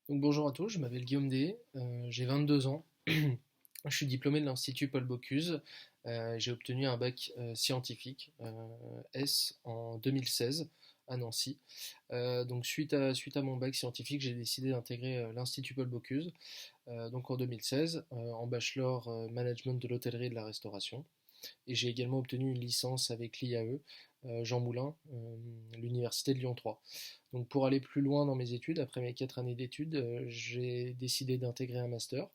Donc bonjour à tous, je m'appelle Guillaume D, j'ai 22 ans, je suis diplômé de l'Institut Paul Bocuse, j'ai obtenu un bac scientifique S en 2016 à Nancy. Donc suite à mon bac scientifique, j'ai décidé d'intégrer l'Institut Paul Bocuse, donc en 2016, en bachelor management de l'hôtellerie et de la restauration. Et j'ai également obtenu une licence avec l'IAE, Jean Moulin, l'Université de Lyon 3. Donc pour aller plus loin dans mes études, après mes 4 années d'études, j'ai décidé d'intégrer un master.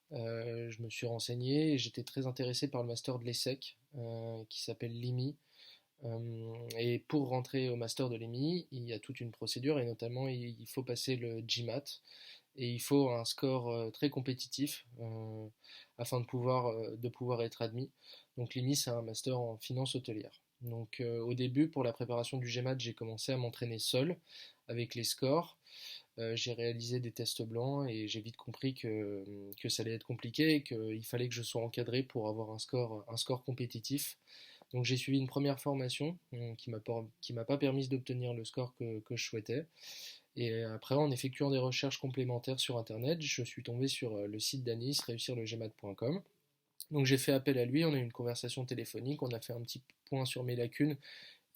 Je me suis renseigné et j'étais très intéressé par le master de l'ESSEC qui s'appelle l'IMI. Et pour rentrer au master de l'EMI, il y a toute une procédure et notamment il faut passer le GMAT et il faut un score très compétitif afin de pouvoir être admis. Donc l'EMI, c'est un master en finance hôtelière. Donc au début, pour la préparation du GMAT, j'ai commencé à m'entraîner seul avec les scores. J'ai réalisé des tests blancs et j'ai vite compris que ça allait être compliqué et qu'il fallait que je sois encadré pour avoir un score compétitif. Donc j'ai suivi une première formation qui m'a pas permis d'obtenir le score que je souhaitais. Et après, en effectuant des recherches complémentaires sur Internet, je suis tombé sur le site d'Anis, réussirlegmat.com. Donc j'ai fait appel à lui, on a eu une conversation téléphonique, on a fait un petit point sur mes lacunes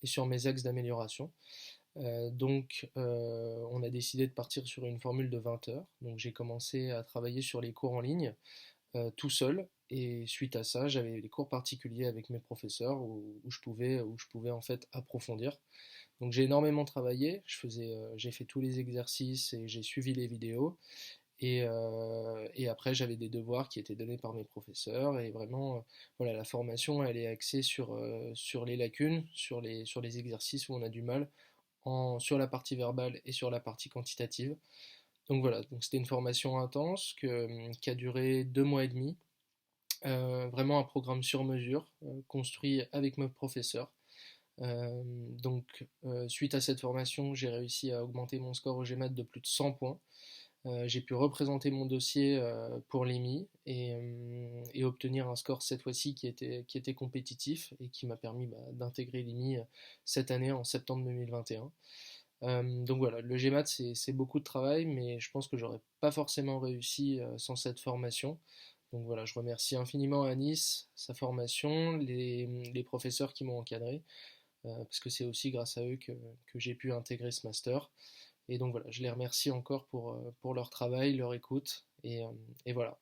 et sur mes axes d'amélioration. On a décidé de partir sur une formule de 20 heures. Donc j'ai commencé à travailler sur les cours en ligne tout seul. Et suite à ça, j'avais des cours particuliers avec mes professeurs où je pouvais en fait approfondir. Donc j'ai énormément travaillé, j'ai fait tous les exercices et j'ai suivi les vidéos. Et après, j'avais des devoirs qui étaient donnés par mes professeurs. Et vraiment, voilà, la formation, elle est axée sur les lacunes, sur les exercices où on a du mal, sur la partie verbale et sur la partie quantitative. Donc voilà, donc c'était une formation intense qui a duré 2 mois et demi. Vraiment un programme sur mesure, construit avec mes professeurs. Suite à cette formation, j'ai réussi à augmenter mon score au GMAT de plus de 100 points. J'ai pu représenter mon dossier pour l'EMI et obtenir un score cette fois-ci qui était compétitif et qui m'a permis d'intégrer l'EMI cette année en septembre 2021. Donc voilà, le GMAT c'est beaucoup de travail, mais je pense que j'aurais pas forcément réussi sans cette formation. Donc voilà, je remercie infiniment Anis, sa formation, les professeurs qui m'ont encadré, parce que c'est aussi grâce à eux que j'ai pu intégrer ce master. Et donc voilà, je les remercie encore pour leur travail, leur écoute, et voilà.